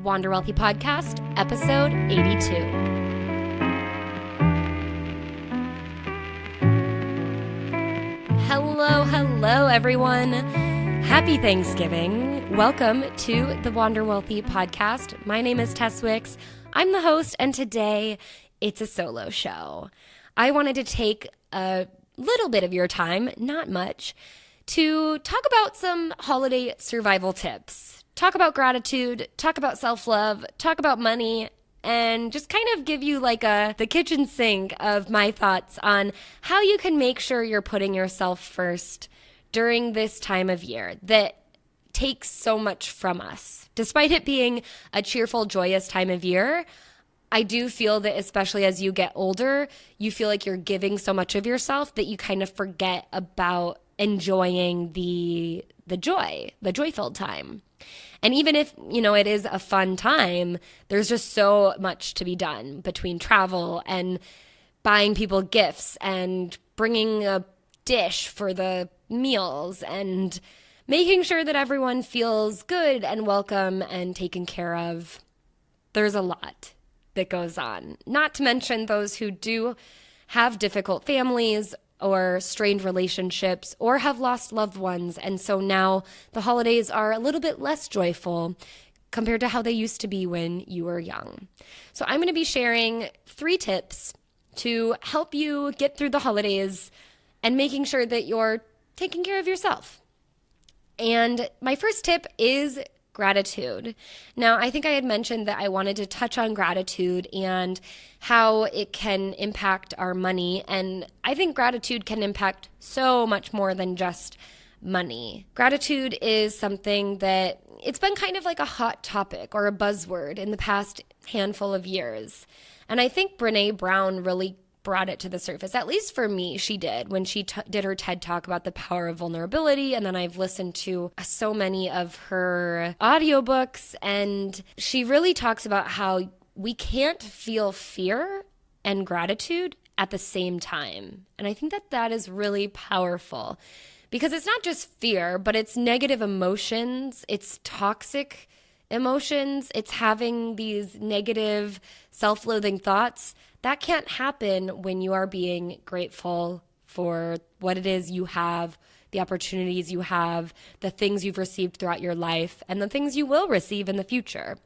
Wander Wealthy Podcast, episode 82. Hello, everyone. Happy Thanksgiving. Welcome to the Wander Wealthy Podcast. My name is Tess Wicks. I'm the host, and today it's a solo show. I wanted to take a little bit of your time, not much, to talk about some holiday survival tips. Talk about gratitude, talk about self-love, talk about money, and just kind of give you like the kitchen sink of my thoughts on how you can make sure you're putting yourself first during this time of year that takes so much from us. Despite it being a cheerful, joyous time of year, I do feel that especially as you get older, you feel like you're giving so much of yourself that you kind of forget about enjoying the joy-filled time. And even if, it is a fun time, there's just so much to be done between travel and buying people gifts and bringing a dish for the meals and making sure that everyone feels good and welcome and taken care of. There's a lot that goes on. Not to mention those who do have difficult families or strained relationships or have lost loved ones. And so now the holidays are a little bit less joyful compared to how they used to be when you were young. So I'm going to be sharing 3 tips to help you get through the holidays and making sure that you're taking care of yourself. And my first tip is gratitude. Now, I think I had mentioned that I wanted to touch on gratitude and how it can impact our money. And I think gratitude can impact so much more than just money. Gratitude is something that it's been kind of like a hot topic or a buzzword in the past handful of years. And I think Brene Brown really brought it to the surface. At least for me, she did when she did her TED Talk about the power of vulnerability. And then I've listened to so many of her audiobooks, and she really talks about how we can't feel fear and gratitude at the same time. And I think that that is really powerful because it's not just fear, but it's negative emotions. It's toxic emotions. It's having these negative self-loathing thoughts. That can't happen when you are being grateful for what it is you have, the opportunities you have, the things you've received throughout your life, and the things you will receive in the future.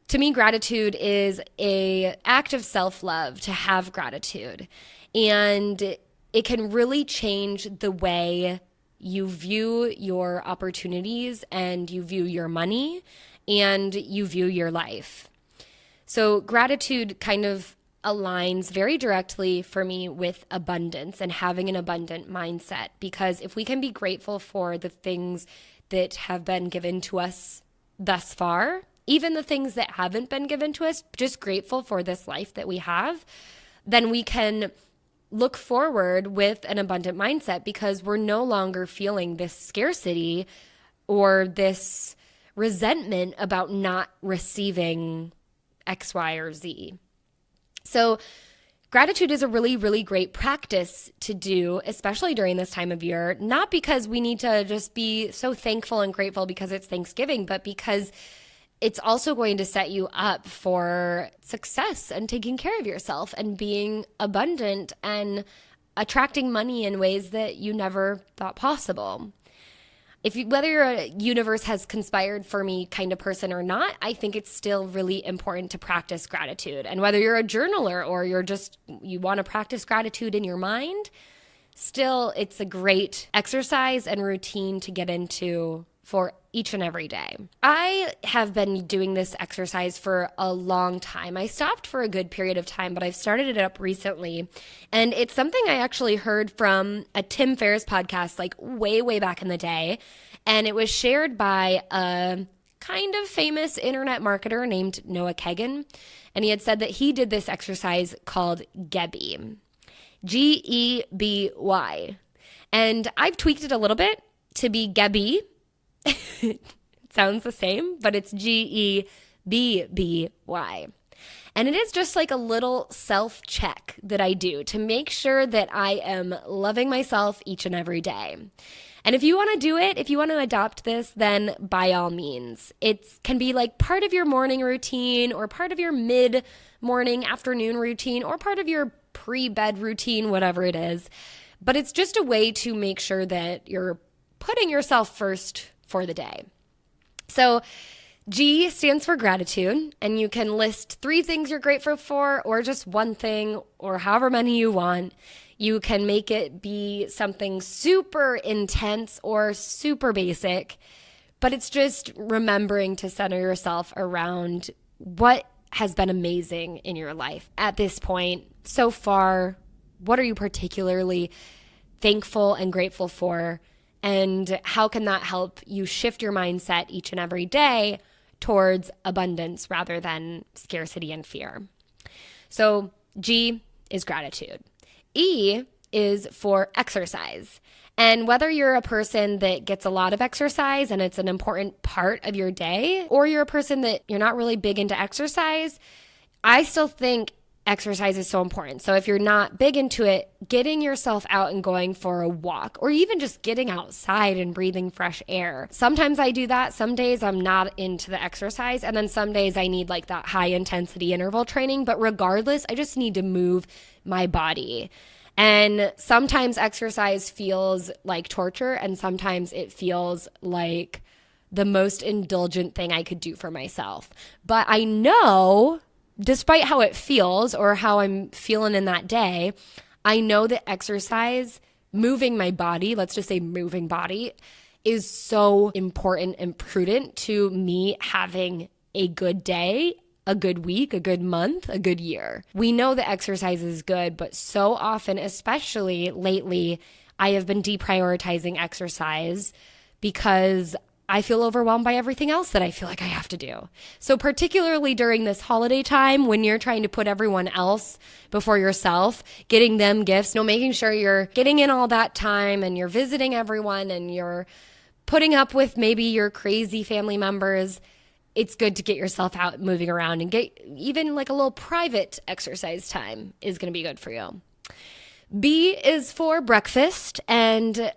To me, gratitude is an act of self-love to have gratitude. And it can really change the way you view your opportunities and you view your money and you view your life. So gratitude kind of aligns very directly for me with abundance and having an abundant mindset, because if we can be grateful for the things that have been given to us thus far, even the things that haven't been given to us, just grateful for this life that we have, then we can look forward with an abundant mindset because we're no longer feeling this scarcity or this resentment about not receiving X, Y, or Z. So gratitude is a really, really great practice to do, especially during this time of year, not because we need to just be so thankful and grateful because it's Thanksgiving, but because it's also going to set you up for success and taking care of yourself and being abundant and attracting money in ways that you never thought possible. Whether you're a universe has conspired for me kind of person or not, I think it's still really important to practice gratitude. And whether you're a journaler or you want to practice gratitude in your mind, still it's a great exercise and routine to get into for each and every day. I have been doing this exercise for a long time. I stopped for a good period of time, but I've started it up recently. And it's something I actually heard from a Tim Ferriss podcast like way, way back in the day. And it was shared by a kind of famous internet marketer named Noah Kagan. And he had said that he did this exercise called Gebby. Gebby. And I've tweaked it a little bit to be Gebby. It sounds the same, but it's Gebby. And it is just like a little self-check that I do to make sure that I am loving myself each and every day. And if you want to do it, if you want to adopt this, then by all means. It can be like part of your morning routine or part of your mid-morning, afternoon routine or part of your pre-bed routine, whatever it is. But it's just a way to make sure that you're putting yourself first for the day. So G stands for gratitude, and you can list 3 things you're grateful for or just one thing or however many you want. You can make it be something super intense or super basic, but it's just remembering to center yourself around what has been amazing in your life at this point so far. What are you particularly thankful and grateful for? And how can that help you shift your mindset each and every day towards abundance rather than scarcity and fear? So G is gratitude. E is for exercise. And whether you're a person that gets a lot of exercise and it's an important part of your day, or you're a person that you're not really big into exercise, I still think exercise is so important. So if you're not big into it, getting yourself out and going for a walk, or even just getting outside and breathing fresh air. Sometimes I do that. Some days I'm not into the exercise. And then some days I need like that high intensity interval training. But regardless, I just need to move my body. And sometimes exercise feels like torture, and sometimes it feels like the most indulgent thing I could do for myself. But I know, despite how it feels or how I'm feeling in that day, I know that exercise, moving my body, let's just say moving body, is so important and prudent to me having a good day, a good week, a good month, a good year. We know that exercise is good, but so often, especially lately, I have been deprioritizing exercise because I feel overwhelmed by everything else that I feel like I have to do. So particularly during this holiday time, when you're trying to put everyone else before yourself, getting them gifts, making sure you're getting in all that time and you're visiting everyone and you're putting up with maybe your crazy family members, it's good to get yourself out moving around and get even like a little private exercise time is going to be good for you. B is for breakfast. And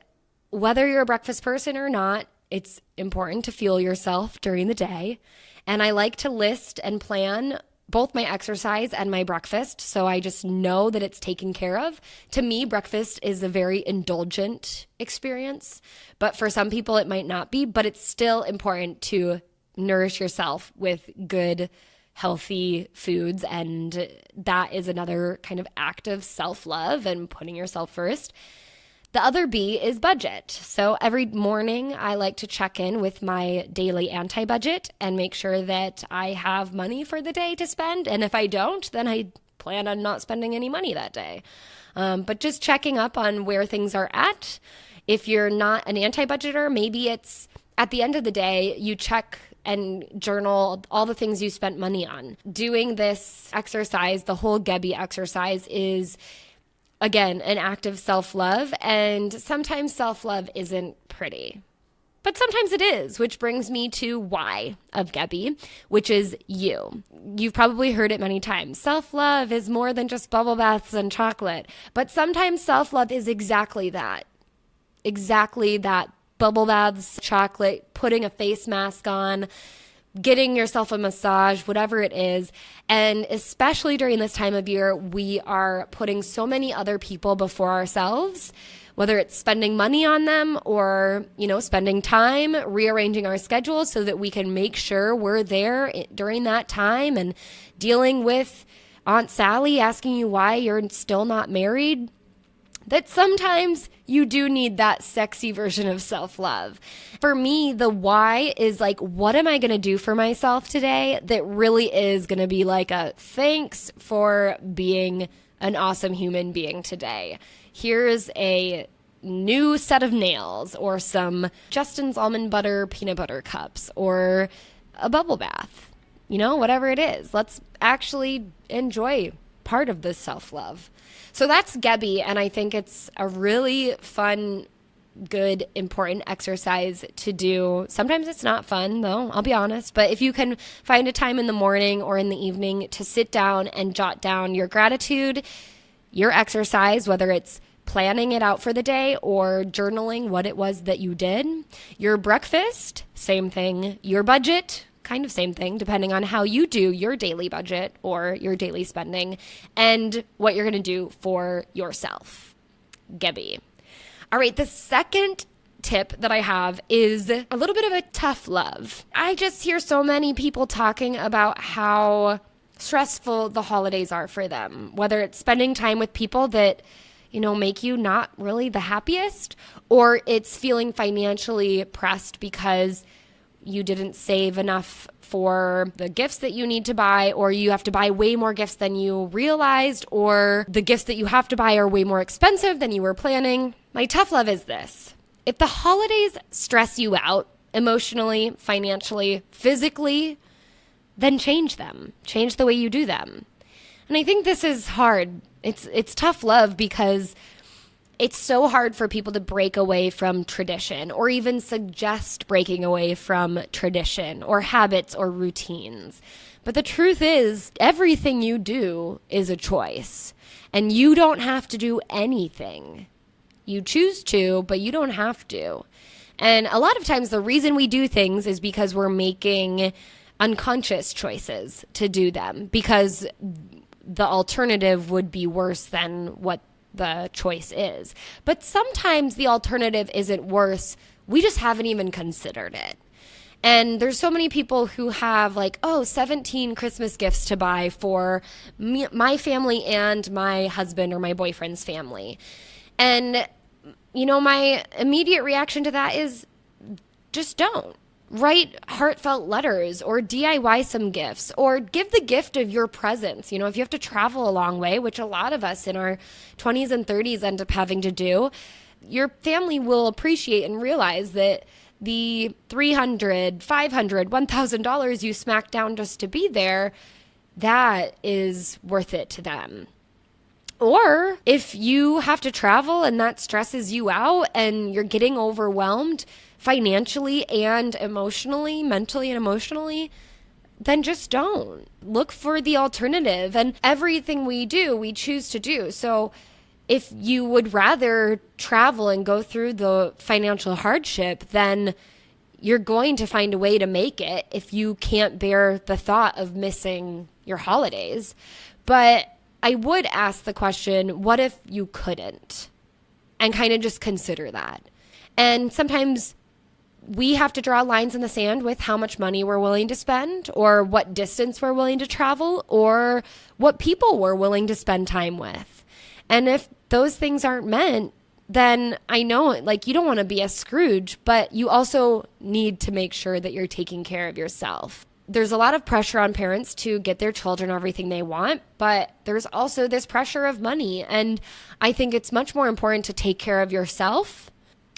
whether you're a breakfast person or not, it's important to fuel yourself during the day. And I like to list and plan both my exercise and my breakfast, so I just know that it's taken care of. To me, breakfast is a very indulgent experience, but for some people it might not be, but it's still important to nourish yourself with good, healthy foods, and that is another kind of act of self-love and putting yourself first. The other B is budget. So every morning I like to check in with my daily anti-budget and make sure that I have money for the day to spend. And if I don't, then I plan on not spending any money that day. But just checking up on where things are at. If you're not an anti-budgeter, maybe it's at the end of the day, you check and journal all the things you spent money on. Doing this exercise, the whole Gebby exercise, is again, an act of self-love, and sometimes self-love isn't pretty. But sometimes it is, which brings me to why of Gebby, which is you. You've probably heard it many times. Self-love is more than just bubble baths and chocolate. But sometimes self-love is exactly that. Exactly that. Bubble baths, chocolate, putting a face mask on, getting yourself a massage, whatever it is. And especially during this time of year, we are putting so many other people before ourselves, whether it's spending money on them or, spending time, rearranging our schedules so that we can make sure we're there during that time, and dealing with Aunt Sally asking you why you're still not married. That sometimes you do need that sexy version of self-love. For me, the why is like, what am I going to do for myself today that really is going to be like a thanks for being an awesome human being today. Here's a new set of nails, or some Justin's almond butter peanut butter cups, or a bubble bath, whatever it is. Let's actually enjoy part of this self-love. So that's Gebby, and I think it's a really fun, good, important exercise to do. Sometimes it's not fun, though, I'll be honest. But if you can find a time in the morning or in the evening to sit down and jot down your gratitude, your exercise, whether it's planning it out for the day or journaling what it was that you did. Your breakfast, same thing. Your budget, kind of same thing, depending on how you do your daily budget or your daily spending, and what you're going to do for yourself. Gebby. All right, the second tip that I have is a little bit of a tough love. I just hear so many people talking about how stressful the holidays are for them, whether it's spending time with people that, make you not really the happiest, or it's feeling financially pressed because you didn't save enough for the gifts that you need to buy, or you have to buy way more gifts than you realized, or the gifts that you have to buy are way more expensive than you were planning. My tough love is this. If the holidays stress you out emotionally, financially, physically, then change them. Change the way you do them. And I think this is hard. It's tough love because it's so hard for people to break away from tradition or even suggest breaking away from tradition or habits or routines. But the truth is, everything you do is a choice, and you don't have to do anything. You choose to, but you don't have to. And a lot of times the reason we do things is because we're making unconscious choices to do them, because the alternative would be worse than what the choice is. But sometimes the alternative isn't worse. We just haven't even considered it. And there's so many people who have 17 Christmas gifts to buy for me, my family and my husband or my boyfriend's family. And, my immediate reaction to that is just don't. Write heartfelt letters or DIY some gifts, or give the gift of your presence. If you have to travel a long way, which a lot of us in our 20s and 30s end up having to do, your family will appreciate and realize that the $300, $500, $1,000 you smacked down just to be there, that is worth it to them. Or if you have to travel and that stresses you out and you're getting overwhelmed financially and emotionally, mentally and emotionally, then just don't. Look for the alternative. And everything we do, we choose to do. So if you would rather travel and go through the financial hardship, then you're going to find a way to make it if you can't bear the thought of missing your holidays. But I would ask the question, what if you couldn't? And kind of just consider that. And sometimes we have to draw lines in the sand with how much money we're willing to spend, or what distance we're willing to travel, or what people we're willing to spend time with. And if those things aren't meant, then I know you don't want to be a Scrooge, but you also need to make sure that you're taking care of yourself. There's a lot of pressure on parents to get their children everything they want, but there's also this pressure of money. And I think it's much more important to take care of yourself.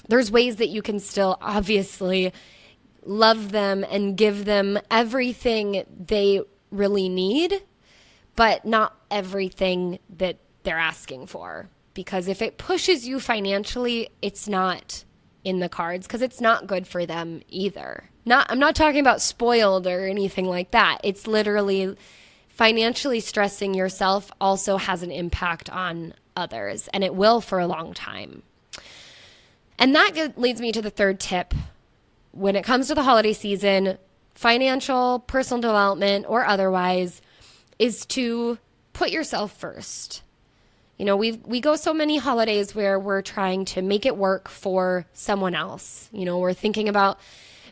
There's ways that you can still obviously love them and give them everything they really need, but not everything that they're asking for. Because if it pushes you financially, it's not in the cards, because it's not good for them either. I'm not talking about spoiled or anything like that. It's literally financially stressing yourself also has an impact on others, and it will for a long time. And that leads me to the third tip. When it comes to the holiday season, financial, personal development, or otherwise, is to put yourself first. We go so many holidays where we're trying to make it work for someone else. We're thinking about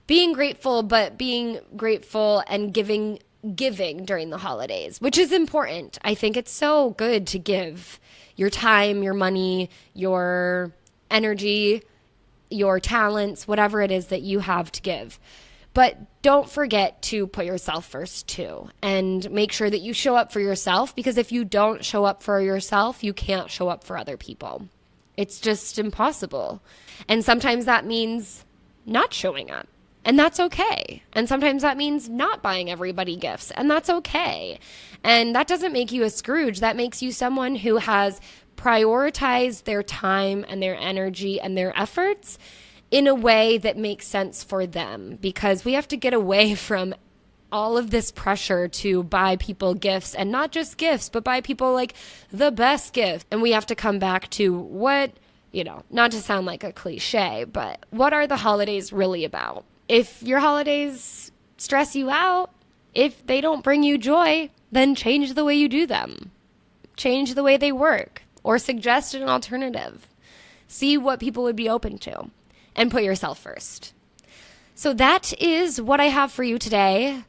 being grateful, but being grateful and giving during the holidays, which is important. I think it's so good to give your time, your money, your energy, your talents, whatever it is that you have to give. But don't forget to put yourself first too, and make sure that you show up for yourself, because if you don't show up for yourself, you can't show up for other people. It's just impossible. And sometimes that means not showing up, and that's okay. And sometimes that means not buying everybody gifts, and that's okay. And that doesn't make you a Scrooge. That makes you someone who has prioritized their time and their energy and their efforts in a way that makes sense for them, because we have to get away from all of this pressure to buy people gifts, and not just gifts, but buy people like the best gift. And we have to come back to what, not to sound like a cliche, but what are the holidays really about? If your holidays stress you out, if they don't bring you joy, then change the way you do them. Change the way they work, or suggest an alternative. See what people would be open to, and put yourself first. So that is what I have for you today.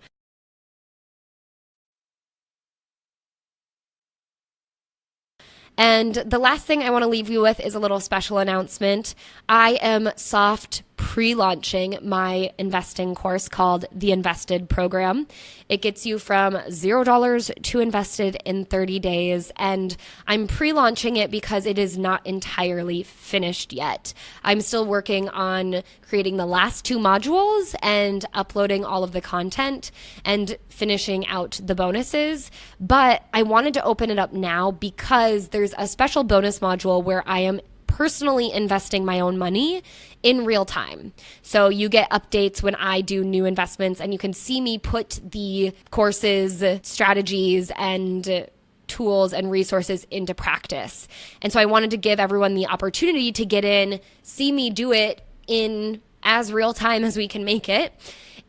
And the last thing I want to leave you with is a little special announcement. I am soft pre-launching my investing course called the Invested Program. It gets you from $0 to invested in 30 days. And I'm pre-launching it because it is not entirely finished yet. I'm still working on creating the last 2 modules and uploading all of the content and finishing out the bonuses. But I wanted to open it up now because there's a special bonus module where I am personally investing my own money in real time. So you get updates when I do new investments, and you can see me put the courses, strategies, and tools and resources into practice. And so I wanted to give everyone the opportunity to get in, see me do it in as real time as we can make it,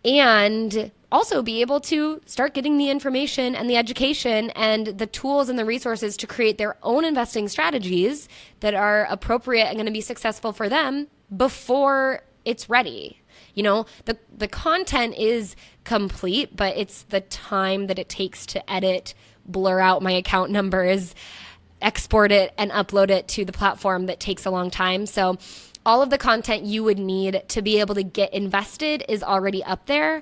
and also be able to start getting the information and the education and the tools and the resources to create their own investing strategies that are appropriate and going to be successful for them before it's ready. The content is complete, but it's the time that it takes to edit, blur out my account numbers, export it, and upload it to the platform that takes a long time. So all of the content you would need to be able to get invested is already up there.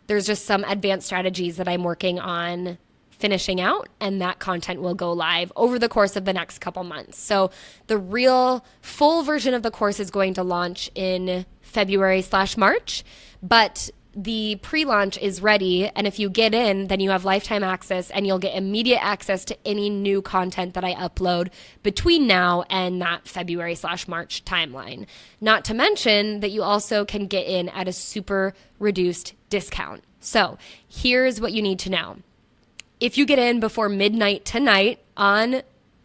There's just some advanced strategies that I'm working on finishing out, and that content will go live over the course of the next couple months. So the real full version of the course is going to launch in February/March, but the pre-launch is ready. And if you get in, then you have lifetime access, and you'll get immediate access to any new content that I upload between now and that February/March timeline. Not to mention that you also can get in at a super reduced discount. So here's what you need to know. If you get in before midnight tonight on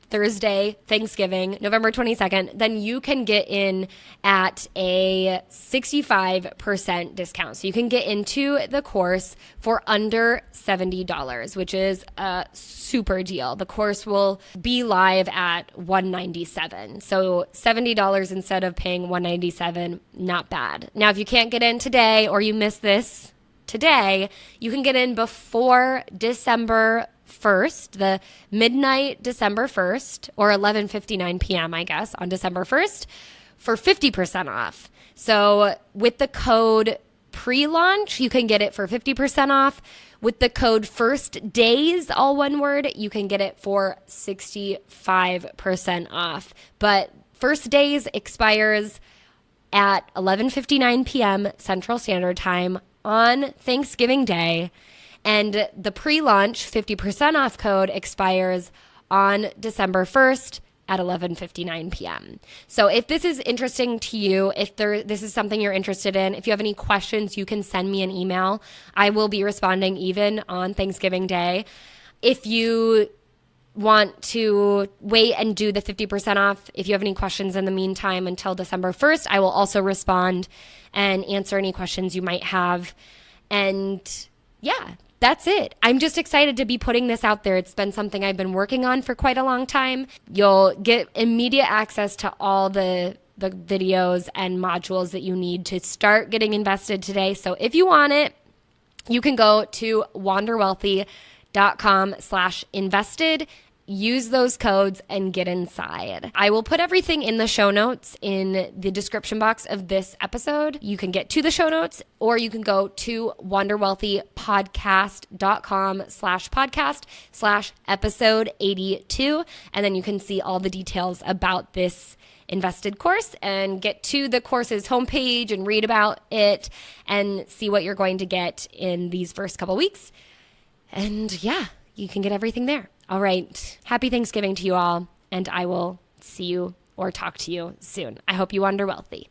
Thursday, Thanksgiving, November 22nd, then you can get in at a 65% discount. So you can get into the course for under $70, which is a super deal. The course will be live at $197. So $70 instead of paying $197, not bad. Now, if you can't get in today, or you miss this today, you can get in before December 1st, the midnight December 1st, or 11:59 p.m., I guess, on December 1st, for 50% off. So with the code pre-launch, you can get it for 50% off. With the code first days, all one word, you can get it for 65% off. But first days expires at 11:59 p.m. Central Standard Time on Thanksgiving Day. And the pre-launch 50% off code expires on December 1st at 11:59 p.m. So if this is interesting to you, this is something you're interested in, if you have any questions, you can send me an email. I will be responding even on Thanksgiving Day. If you want to wait and do the 50% off, if you have any questions in the meantime until December 1st, I will also respond and answer any questions you might have. And yeah, that's it. I'm just excited to be putting this out there. It's been something I've been working on for quite a long time. You'll get immediate access to all the videos and modules that you need to start getting invested today. So if you want it, you can go to wanderwealthy.com/invested. Use those codes and get inside. I will put everything in the show notes in the description box of this episode. You can get to the show notes, or you can go to wanderwealthypodcast.com/podcast/episode 82. And then you can see all the details about this invested course and get to the course's homepage and read about it and see what you're going to get in these first couple weeks. And yeah, you can get everything there. All right. Happy Thanksgiving to you all, and I will see you or talk to you soon. I hope you wander wealthy.